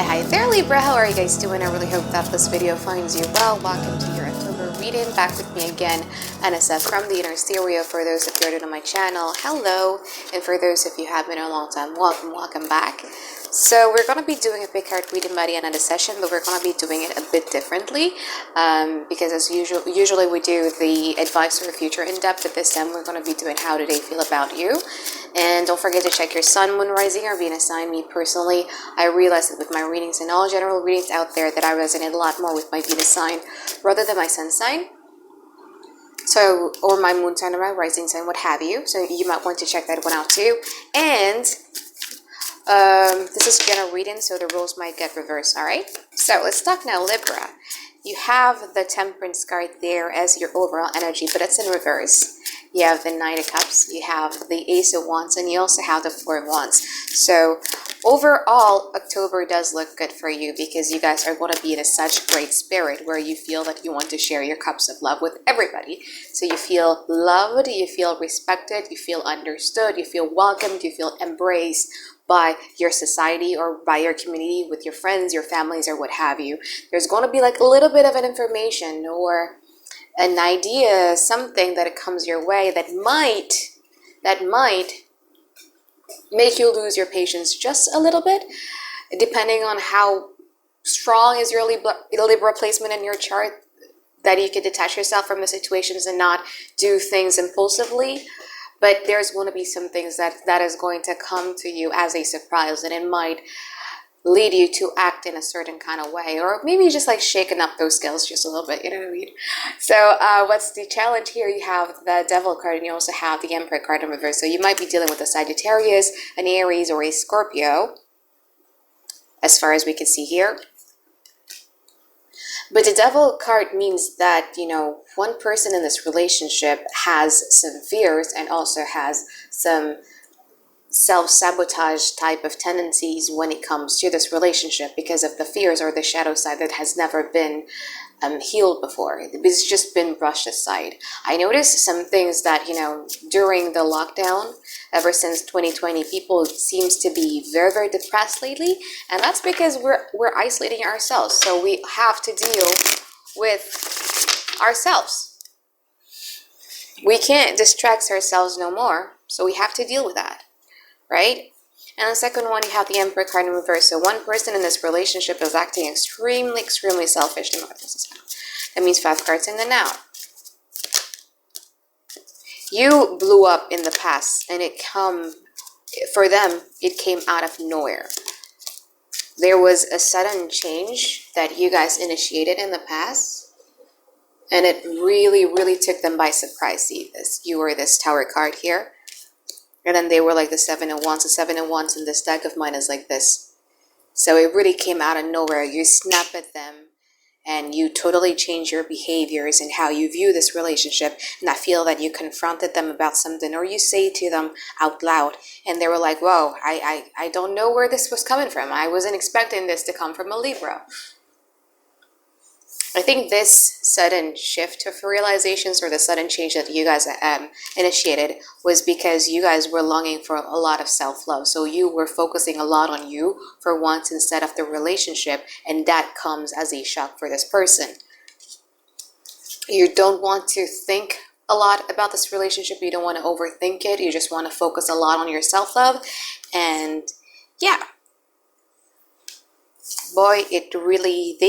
Hi there Libra, how are you guys doing? I really hope that this video finds you well. Welcome to your October reading. Back with me again, Anisa from the Inner Stereo. For those of you who are new to my channel, hello. And for those of you who have been a long time, welcome back. So we're going to be doing a big card reading by the end of the session, but we're going to be doing it a bit differently because as usually we do the advice for the future in depth, but this time we're going to be doing how do they feel about you. And don't forget to check your sun, moon, rising, or Venus sign. Me personally, I realized that with my readings and all general readings out there that I resonate a lot more with my Venus sign rather than my sun sign. So, or my moon sign or my rising sign, what have you. So you might want to check that one out too. And this is general reading, so the rules might get reversed, all right? So let's talk now, Libra. You have the Temperance card there as your overall energy, but it's in reverse. You have the Knight of Cups, you have the Ace of Wands, and you also have the Four of Wands. So overall, October does look good for you because you guys are going to be in such great spirit where you feel that you want to share your cups of love with everybody. So you feel loved, you feel respected, you feel understood, you feel welcomed, you feel embraced by your society or by your community with your friends, your families, or what have you. There's going to be like a little bit of an information or an idea, something that it comes your way that might make you lose your patience just a little bit, depending on how strong is your Libra placement in your chart, that you can detach yourself from the situations and not do things impulsively. But there's going to be some things that is going to come to you as a surprise, and it might lead you to act in a certain kind of way, or maybe just like shaking up those skills just a little bit, you know what I mean? So what's the challenge here? You have the Devil card, and you also have the Emperor card in reverse. So you might be dealing with a Sagittarius, an Aries, or a Scorpio, as far as we can see here. But the Devil card means that, you know, one person in this relationship has some fears and also has some self-sabotage type of tendencies when it comes to this relationship because of the fears or the shadow side that has never been healed before. It's just been brushed aside. I noticed some things that, you know, during the lockdown, ever since 2020, people seems to be very, very depressed lately. And that's because we're isolating ourselves. So we have to deal with ourselves. We can't distract ourselves no more. So we have to deal with that. Right? And the second one, you have the Emperor card in reverse. So one person in this relationship is acting extremely selfish. That means 5 cards in the now. You blew up in the past, and for them, it came out of nowhere. There was a sudden change that you guys initiated in the past, and it really, really took them by surprise. See this? You were this Tower card here. And then they were like the 7 of Wands. The 7 of Wands in this deck of mine is like this. So it really came out of nowhere. You snap at them and you totally change your behaviors and how you view this relationship. And I feel that you confronted them about something, or you say to them out loud. And they were like, whoa, I don't know where this was coming from. I wasn't expecting this to come from a Libra. I think this sudden shift of realizations or the sudden change that you guys initiated was because you guys were longing for a lot of self-love. So you were focusing a lot on you for once instead of the relationship, and that comes as a shock for this person. You don't want to think a lot about this relationship. You don't want to overthink it. You just want to focus a lot on your self-love. And yeah. Boy, they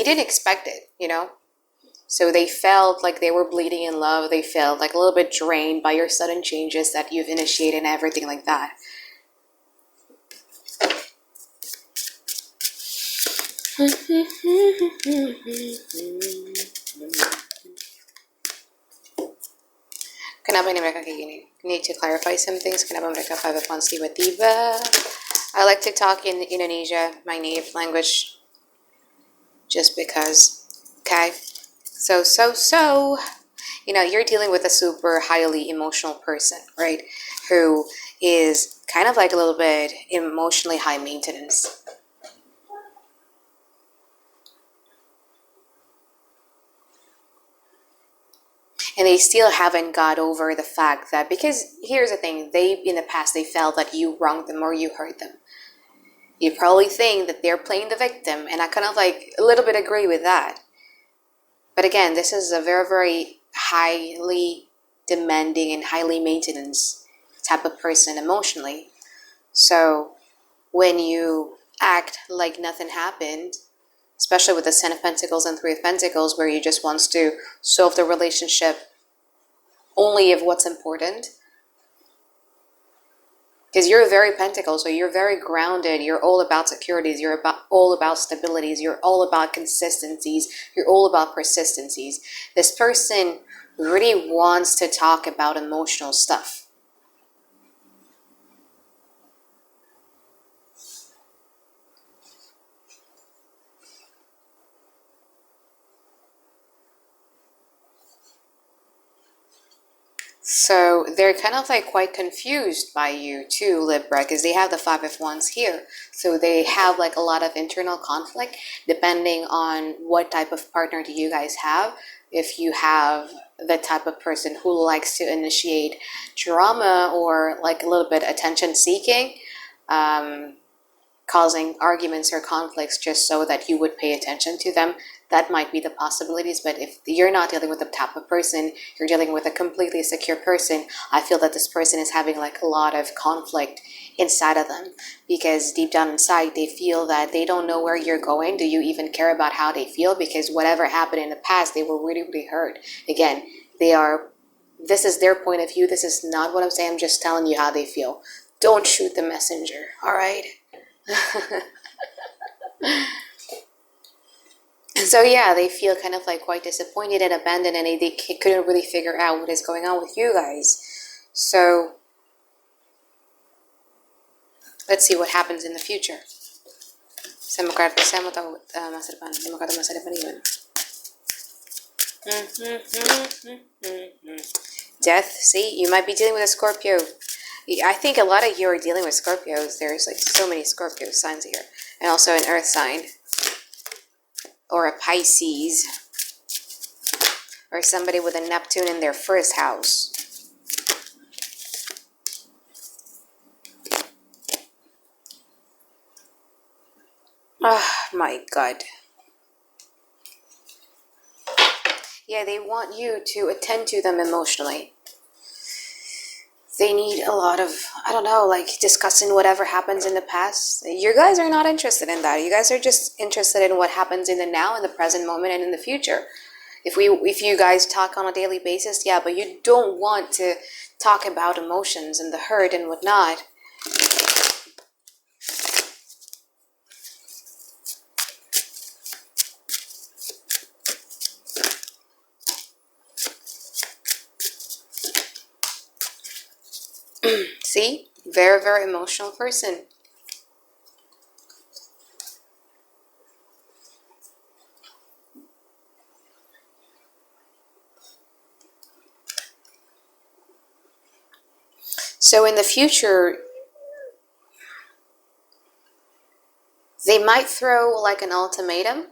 didn't expect it, you know? So they felt like they were bleeding in love. They felt like a little bit drained by your sudden changes that you've initiated and everything like that. Kenapa ini mereka kayak gini? Need to clarify some things. Kenapa mereka 5 of Wands tiba-tiba? I like to talk in Indonesia, my native language. Just because, okay? So, you know, you're dealing with a super highly emotional person, right? Who is kind of like a little bit emotionally high maintenance. And they still haven't got over the fact that, because here's the thing, in the past, they felt that you wronged them or you hurt them. You probably think that they're playing the victim, and I kind of like a little bit agree with that. But again, this is a very, very highly demanding and highly maintenance type of person emotionally. So when you act like nothing happened, especially with the Ten of Pentacles and Three of Pentacles, where you just wants to solve the relationship only if what's important, because you're very Pentacle, so you're very grounded, you're all about securities, you're all about stabilities, you're all about consistencies, you're all about persistencies. This person really wants to talk about emotional stuff. So they're kind of like quite confused by you too, Libra, because they have the Five of Wands here. So they have like a lot of internal conflict depending on what type of partner do you guys have. If you have the type of person who likes to initiate drama or like a little bit attention seeking, causing arguments or conflicts just so that you would pay attention to them, that might be the possibilities. But if you're not dealing with the type of person, you're dealing with a completely secure person, I feel that this person is having like a lot of conflict inside of them, because deep down inside they feel that they don't know where you're going. Do you even care about how they feel? Because whatever happened in the past, they were really, really hurt. Again, this is their point of view. This is not what I'm saying. I'm just telling you how they feel. Don't shoot the messenger, all right? So yeah, they feel kind of like quite disappointed and abandoned, and they couldn't really figure out what is going on with you guys. So let's see what happens in the future. Death. See, you might be dealing with a Scorpio. I think a lot of you are dealing with Scorpios. There's like so many Scorpio signs here. And also an earth sign. Or a Pisces. Or somebody with a Neptune in their first house. Oh my God. Yeah, they want you to attend to them emotionally. They need a lot of, I don't know, like discussing whatever happens in the past. You guys are not interested in that. You guys are just interested in what happens in the now, in the present moment, and in the future. If you guys talk on a daily basis, yeah, but you don't want to talk about emotions and the hurt and whatnot. See? Very, very emotional person. So in the future, they might throw like an ultimatum.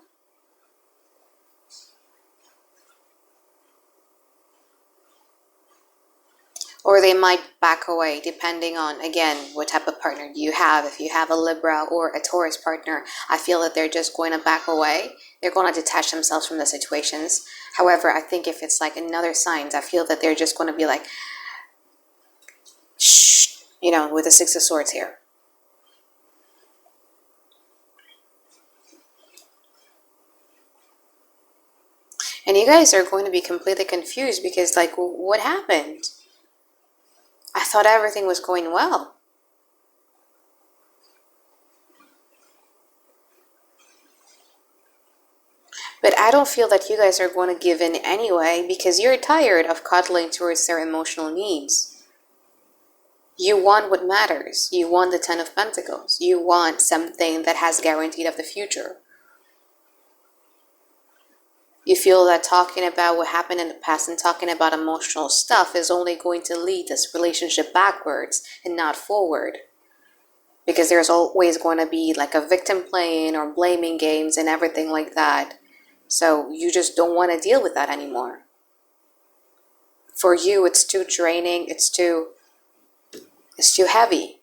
Or they might back away depending on, again, what type of partner you have. If you have a Libra or a Taurus partner, I feel that they're just going to back away. They're going to detach themselves from the situations. However, I think if it's like another signs, I feel that they're just going to be like, shh, you know, with the Six of Swords here. And you guys are going to be completely confused because like, what happened? I thought everything was going well. But I don't feel that you guys are going to give in anyway, because you're tired of coddling towards their emotional needs. You want what matters. You want the Ten of Pentacles. You want something that has guaranteed of the future. You feel that talking about what happened in the past and talking about emotional stuff is only going to lead this relationship backwards and not forward. Because there's always going to be like a victim playing or blaming games and everything like that. So you just don't want to deal with that anymore. For you, it's too draining. It's too heavy.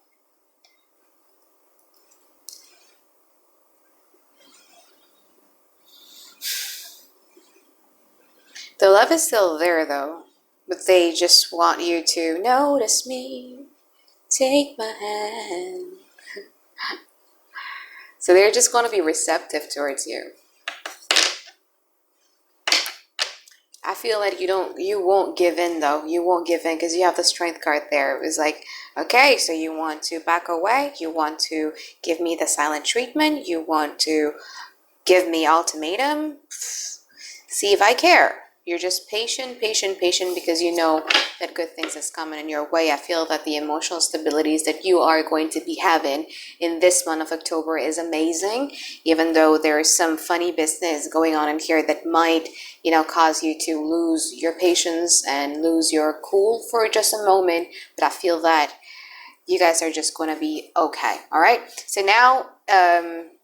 love is still there though, but they just want you to notice me, take my hand. So they're just going to be receptive towards you. I feel like you won't give in though. You won't give in because you have the strength card there. It's like, okay, so you want to back away. You want to give me the silent treatment. You want to give me ultimatum. See if I care. You're just patient because you know that good things is coming in your way. I feel that the emotional stabilities that you are going to be having in this month of October is amazing, even though there is some funny business going on in here that might, cause you to lose your patience and lose your cool for just a moment. But I feel that you guys are just going to be okay. All right. So now,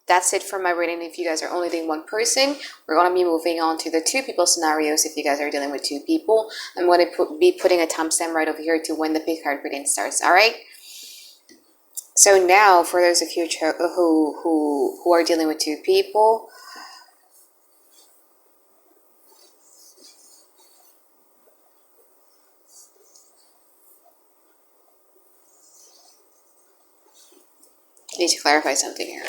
that's it for my reading. If you guys are only doing one person, we're going to be moving on to the two people scenarios. If you guys are dealing with two people, I'm going to be putting a timestamp right over here to when the pick card reading starts. All right. So now, for those of you who are dealing with two people, I need to clarify something here.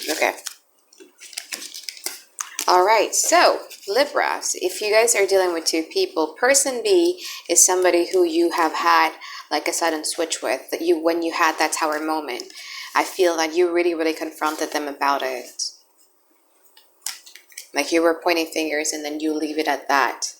Okay. All right. So Libras, if you guys are dealing with two people, person B is somebody who you have had like a sudden switch with. That when you had that tower moment, I feel that you really confronted them about it. Like you were pointing fingers and then you leave it at that.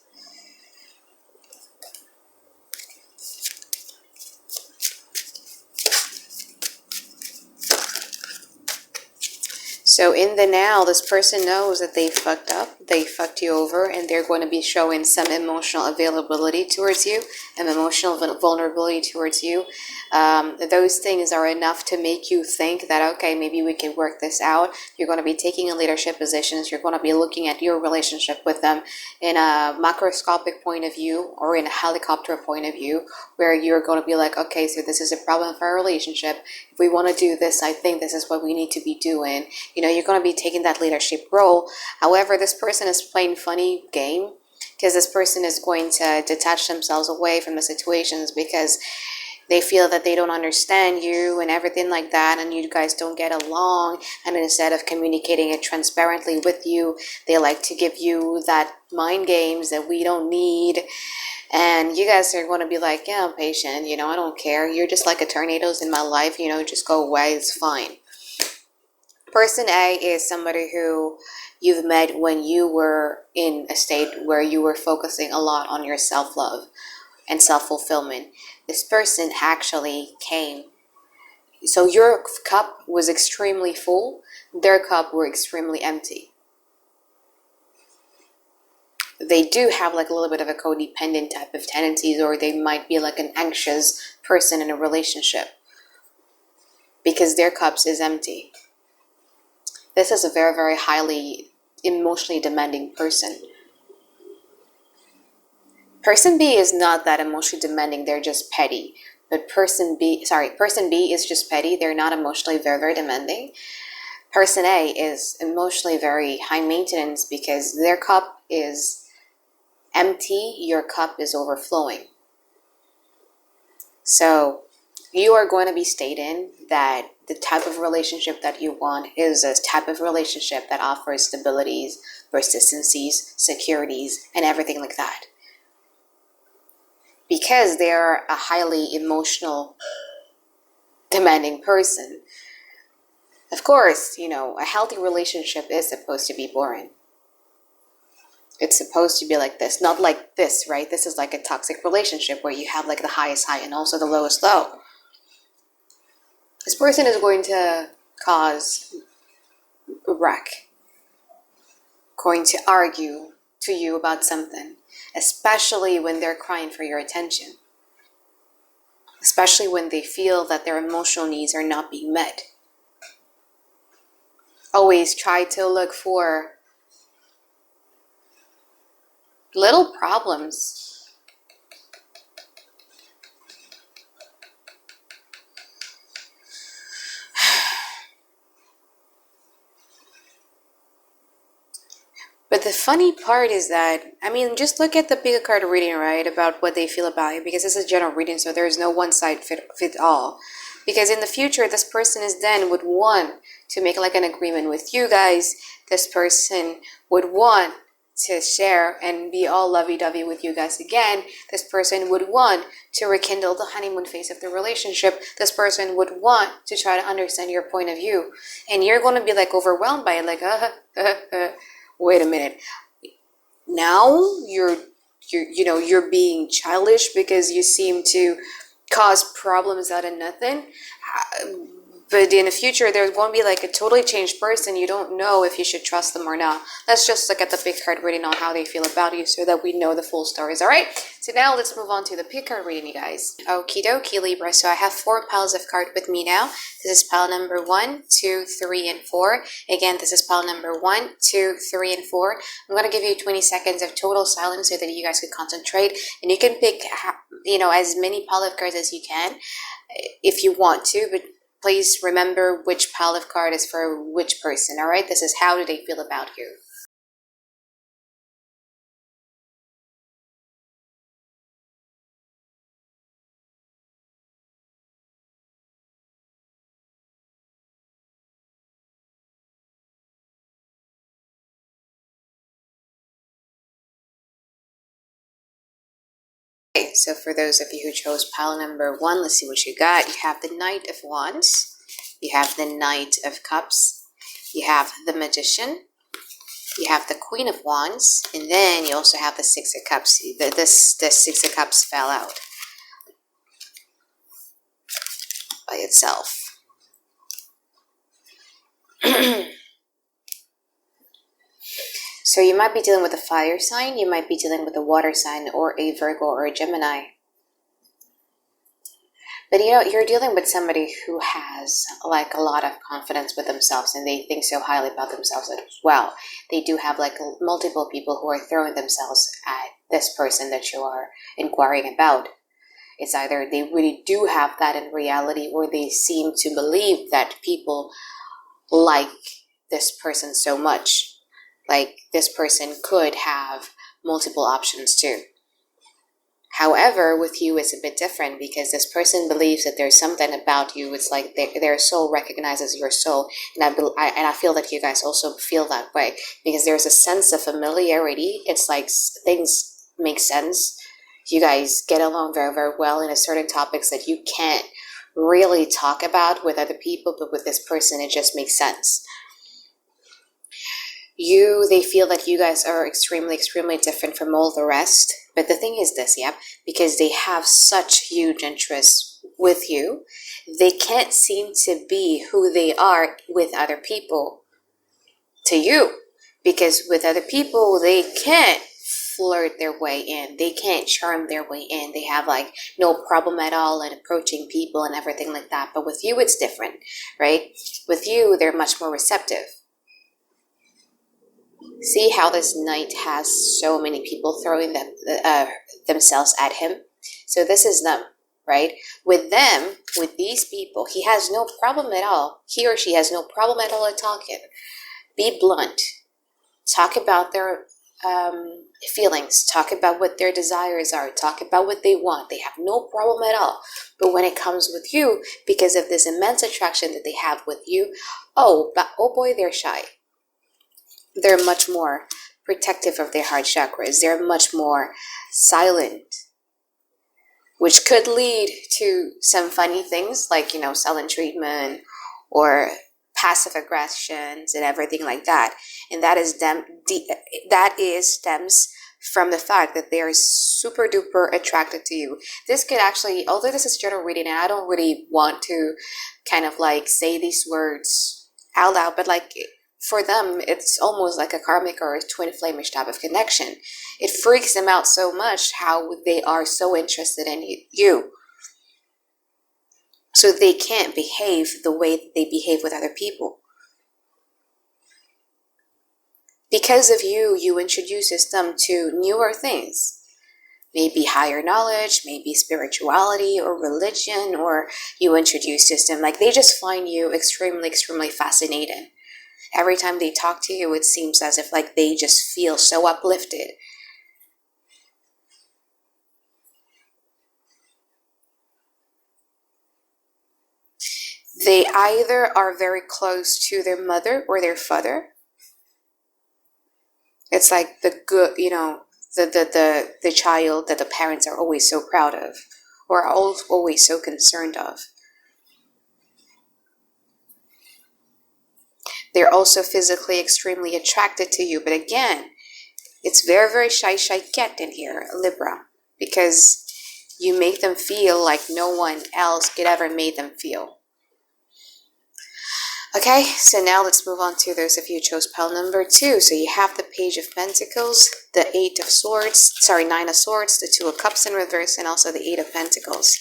So in the now, this person knows that they fucked up, they fucked you over, and they're going to be showing some emotional availability towards you, and emotional vulnerability towards you. Those things are enough to make you think that, okay, maybe we can work this out. You're going to be taking in leadership positions. You're going to be looking at your relationship with them in a macroscopic point of view or in a helicopter point of view, where you're going to be like, okay, so this is a problem for our relationship. If we want to do this, I think this is what we need to be doing. You're going to be taking that leadership role. However, this person is playing funny game because this person is going to detach themselves away from the situations because they feel that they don't understand you and everything like that, and you guys don't get along. And instead of communicating it transparently with you, they like to give you that mind games that we don't need. And you guys are going to be like, yeah, I'm patient. I don't care. You're just like a tornadoes in my life. Just go away. It's fine. Person A is somebody who you've met when you were in a state where you were focusing a lot on your self-love and self-fulfillment. This person actually came. So your cup was extremely full. Their cup were extremely empty. They do have like a little bit of a codependent type of tendencies, or they might be like an anxious person in a relationship because their cups is empty. This is a very highly emotionally demanding person. Person B is not that emotionally demanding, they're just petty. But person B is just petty, they're not emotionally very demanding. Person A is emotionally very high maintenance because their cup is empty, your cup is overflowing. So you are going to be stating that the type of relationship that you want is a type of relationship that offers stabilities, persistencies, securities, and everything like that. Because they're a highly emotional, demanding person. Of course, a healthy relationship is supposed to be boring. It's supposed to be like this, not like this, right? This is like a toxic relationship where you have like the highest high and also the lowest low. This person is going to cause a wreck, going to argue to you about something, especially when they're crying for your attention, especially when they feel that their emotional needs are not being met. always try to look for little problems. But the funny part is that, I mean, just look at the pick a card reading, right? About what they feel about you, because this is a general reading, so there is no one side fit all. Because in the future, this person is then would want to make like an agreement with you guys. This person would want to share and be all lovey-dovey with you guys again. This person would want to rekindle the honeymoon phase of the relationship. This person would want to try to understand your point of view. And you're going to be like overwhelmed by it, like, wait a minute. Now you're being childish because you seem to cause problems out of nothing. But in the future, there's going to be like a totally changed person. You don't know if you should trust them or not. Let's just look at the pick card reading on how they feel about you so that we know the full stories, all right? So now let's move on to the pick card reading, you guys. Okie dokie, Libra. So I have 4 piles of cards with me now. This is pile number 1, 2, 3, and 4. Again, this is pile number 1, 2, 3, and 4. I'm going to give you 20 seconds of total silence so that you guys can concentrate. And you can pick, as many pile of cards as you can if you want to, but please remember which pile of card is for which person, all right? This is how do they feel about you. Okay, so for those of you who chose pile number 1, let's see what you got. You have the Knight of Wands. You have the Knight of Cups. You have the Magician. You have the Queen of Wands. And then you also have the Six of Cups. The Six of Cups fell out by itself. So you might be dealing with a fire sign, you might be dealing with a water sign, or a Virgo or a Gemini. But you're dealing with somebody who has like a lot of confidence with themselves, and they think so highly about themselves as well. They do have like multiple people who are throwing themselves at this person that you are inquiring about. It's either they really do have that in reality, or they seem to believe that people like this person so much. Like this person could have multiple options too. However, with you, it's a bit different because this person believes that there's something about you. It's like their soul recognizes your soul. And I feel that you guys also feel that way because there's a sense of familiarity. It's like things make sense. You guys get along very, very well in a certain topics that you can't really talk about with other people, but with this person, it just makes sense. They feel that you guys are extremely, extremely different from all the rest. But the thing is this, because they have such huge interests with you, they can't seem to be who they are with other people to you. Because with other people, they can't flirt their way in. They can't charm their way in. They have like no problem at all in approaching people and everything like that. But with you, it's different, right? With you, they're much more receptive. See how this knight has so many people throwing themselves at him? So this is them, right? With them, with these people, he has no problem at all. He or she has no problem at all at talking. Be blunt. Talk about their feelings. Talk about what their desires are. Talk about what they want. They have no problem at all. But when it comes with you, because of this immense attraction that they have with you, oh boy, they're shy. They're much more protective of their heart chakras. They're much more silent, which could lead to some funny things like, silent treatment or passive aggressions and everything like that. And that stems from the fact that they're super duper attracted to you. This could actually, although this is general reading and I don't really want to kind of like say these words out loud, but like for them, it's almost like a karmic or a twin flamish type of connection. It freaks them out so much how they are so interested in you. So they can't behave the way that they behave with other people. because of you, you introduces them to newer things. Maybe higher knowledge, maybe spirituality or religion, or you introduces them. Like, they just find you extremely, extremely fascinating. Every time they talk to you, it seems as if like they just feel so uplifted. They either are very close to their mother or their father. It's like the good, the child that the parents are always so proud of, or are always so concerned of. They're also physically extremely attracted to you. But again, it's very, very shy cat in here, Libra, because you make them feel like no one else could ever make them feel. Okay, so now let's move on to those of you who chose pile number 2. So you have the Page of Pentacles, the 9 of Swords, the 2 of Cups in reverse, and also the 8 of Pentacles.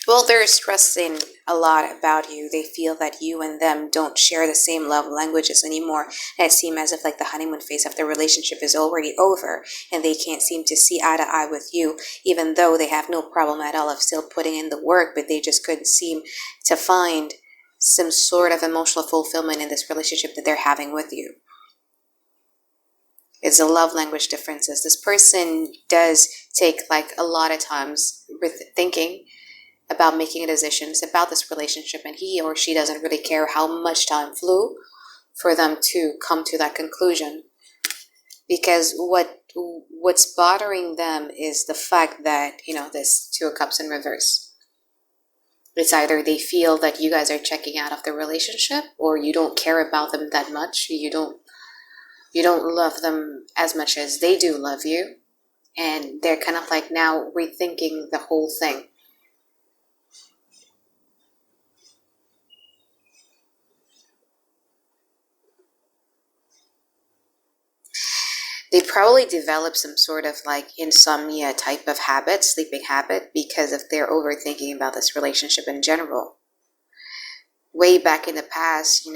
Well, they're stressing a lot about you. They feel that you and them don't share the same love languages anymore. And it seems as if like the honeymoon phase of their relationship is already over, and they can't seem to see eye to eye with you, even though they have no problem at all of still putting in the work, but they just couldn't seem to find some sort of emotional fulfillment in this relationship that they're having with you. It's the love language differences. This person does take like a lot of times with thinking about making decisions about this relationship, and he or she doesn't really care how much time flew for them to come to that conclusion. Because what's bothering them is the fact that, this 2 of Cups in reverse. It's either they feel that you guys are checking out of the relationship, or you don't care about them that much. You don't love them as much as they do love you, and they're kind of like now rethinking the whole thing. They probably develop some sort of like insomnia type of habit, sleeping habit, because of their overthinking about this relationship in general. Way back in the past,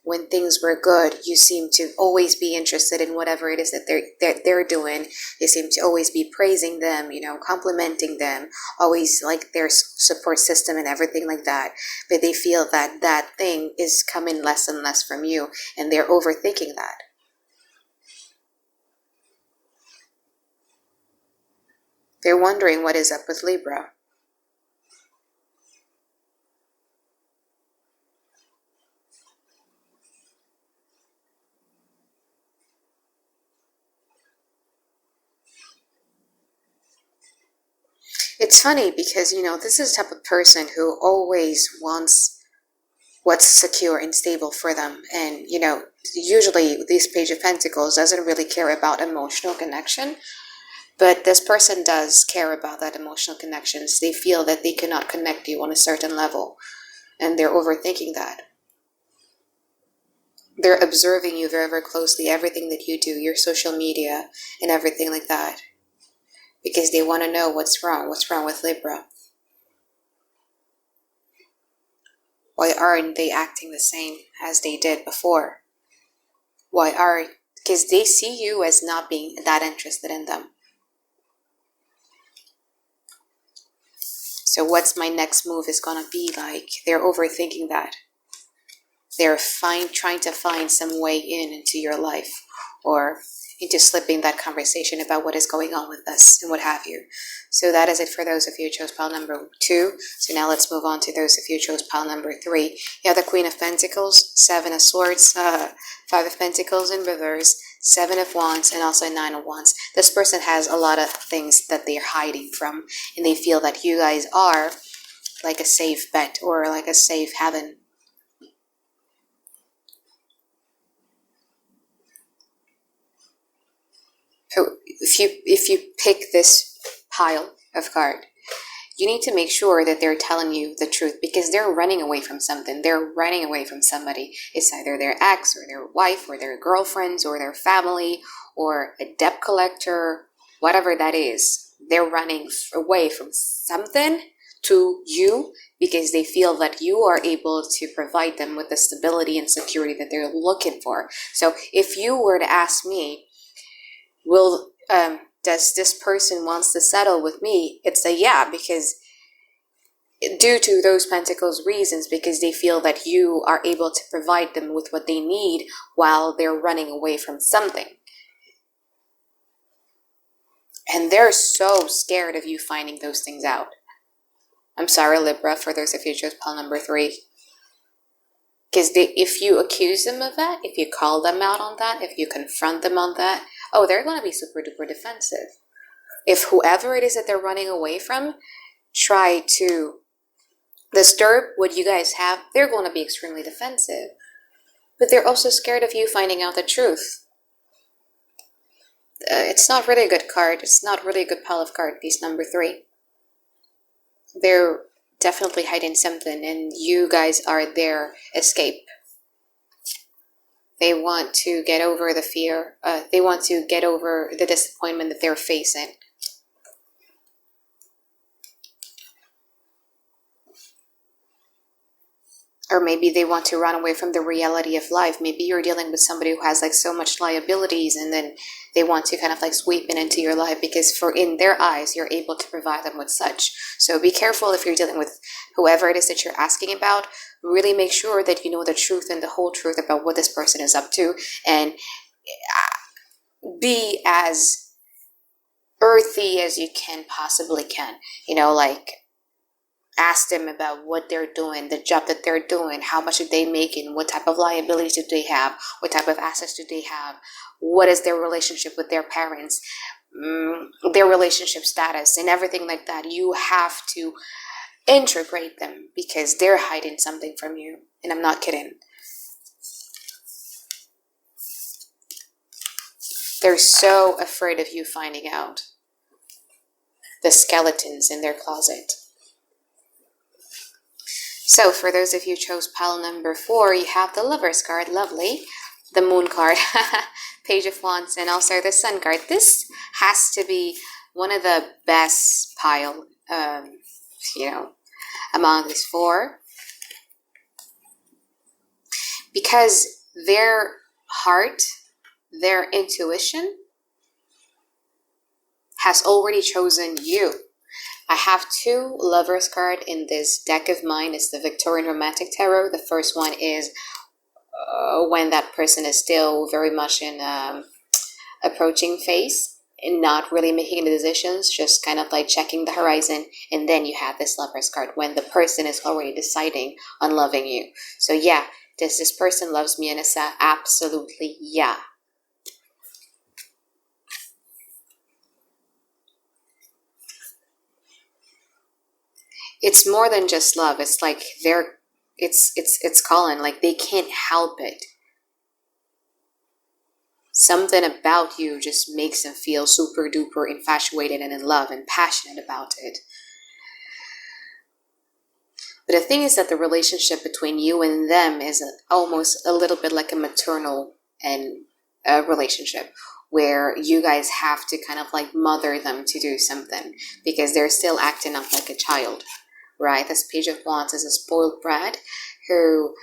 when things were good, you seem to always be interested in whatever it is that they're doing. You seem to always be praising them, complimenting them, always like their support system and everything like that. But they feel that that thing is coming less and less from you, and they're overthinking that. They're wondering what is up with Libra. It's funny because, this is the type of person who always wants what's secure and stable for them. And, usually this Page of Pentacles doesn't really care about emotional connection. But this person does care about that emotional connections. They feel that they cannot connect you on a certain level, and they're overthinking that. They're observing you very, very closely, everything that you do, your social media, and everything like that. Because they want to know what's wrong with Libra. Why aren't they acting the same as they did before? Because they see you as not being that interested in them. So what's my next move is going to be like? They're overthinking that. They're trying to find some way into your life, or into slipping that conversation about what is going on with us and what have you. So that is it for those of you who chose pile number 2. So now let's move on to those of you who chose pile number 3. You have the Queen of Pentacles, 7 of Swords, 5 of Pentacles in reverse, 7 of Wands, and also 9 of Wands. This person has a lot of things that they're hiding from, and they feel that you guys are like a safe bet or like a safe haven. So if you pick this pile of cards, you need to make sure that they're telling you the truth, because they're running away from something. They're running away from somebody. It's either their ex or their wife or their girlfriends or their family or a debt collector, whatever that is. They're running away from something, to you because they feel that you are able to provide them with the stability and security that they're looking for. So if you were to ask me, does this person wants to settle with me? It's a yeah, because due to those pentacles reasons, because they feel that you are able to provide them with what they need while they're running away from something. And they're so scared of you finding those things out. I'm sorry, Libra, for those of you who chose pile number 3. Because if you accuse them of that, if you call them out on that, if you confront them on that, oh, they're going to be super duper defensive. If whoever it is that they're running away from try to disturb what you guys have, they're going to be extremely defensive. But they're also scared of you finding out the truth. It's not really a good card. It's not really a good pile of cards, piece number 3. They're definitely hiding something, and you guys are their escape. They want to get over the fear. They want to get over the disappointment that they're facing. Or maybe they want to run away from the reality of life. Maybe you're dealing with somebody who has like so much liabilities, and then they want to kind of like sweep in into your life because in their eyes, you're able to provide them with such. So be careful if you're dealing with whoever it is that you're asking about. Really make sure that you know the truth and the whole truth about what this person is up to, and be as earthy as you possibly can. You know, like, ask them about what they're doing, the job that they're doing, how much are they making, what type of liabilities do they have, what type of assets do they have, what is their relationship with their parents, their relationship status, and everything like that. You have to integrate them because they're hiding something from you. And I'm not kidding. They're so afraid of you finding out the skeletons in their closet. So for those of you who chose pile number 4, you have the Lovers card, lovely, the Moon card, Page of Wands, and also the Sun card. This has to be one of the best pile, among these 4, because their heart, their intuition has already chosen you. I have 2 Lovers card in this deck of mine. It's the Victorian Romantic Tarot. The first one is when that person is still very much in approaching phase and not really making any decisions, just kind of like checking the horizon. And then you have this Lovers card when the person is already deciding on loving you. So yeah, does this person loves me, Anisa? Absolutely, yeah. It's more than just love. It's like it's calling, like they can't help it. Something about you just makes them feel super duper infatuated and in love and passionate about it. But the thing is that the relationship between you and them is almost a little bit like a maternal and relationship, where you guys have to kind of like mother them to do something because they're still acting up like a child. Right, this Page of Wands is a spoiled brat who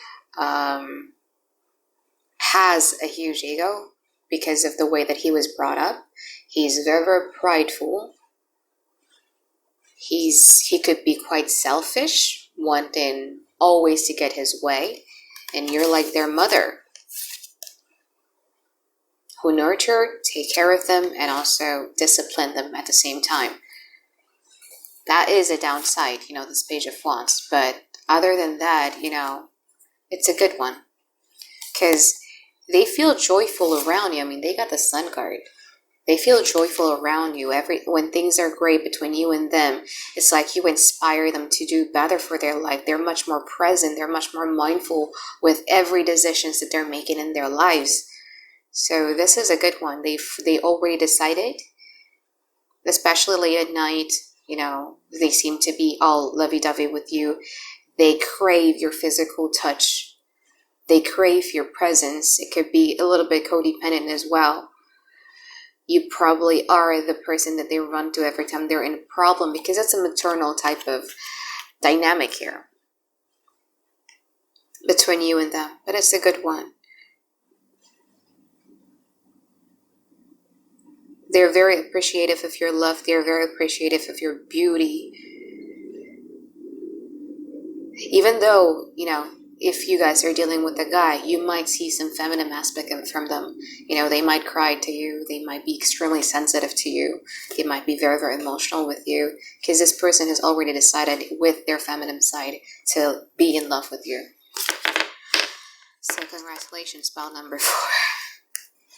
has a huge ego because of the way that he was brought up. He's very, very prideful. He could be quite selfish, wanting always to get his way. And you're like their mother, who nurtured, take care of them, and also discipline them at the same time. That is a downside, this Page of Wands. But other than that, it's a good one. Because they feel joyful around you. I mean, they got the Sun card. They feel joyful around you. When things are great between you and them, it's like you inspire them to do better for their life. They're much more present. They're much more mindful with every decisions that they're making in their lives. So this is a good one. They already decided, especially late at night. They seem to be all lovey-dovey with you. They crave your physical touch. They crave your presence. It could be a little bit codependent as well. You probably are the person that they run to every time they're in a problem because it's a maternal type of dynamic here between you and them, but it's a good one. They're very appreciative of your love. They're very appreciative of your beauty. Even though, if you guys are dealing with a guy, you might see some feminine aspect from them. They might cry to you. They might be extremely sensitive to you. They might be very, very emotional with you, because this person has already decided with their feminine side to be in love with you. So congratulations, spell number 4.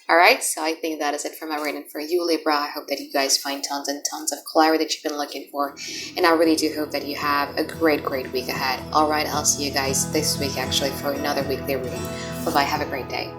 Alright, so I think that is it for my reading for you, Libra. I hope that you guys find tons and tons of clarity that you've been looking for. And I really do hope that you have a great, great week ahead. Alright, I'll see you guys this week actually for another weekly reading. Bye-bye, have a great day.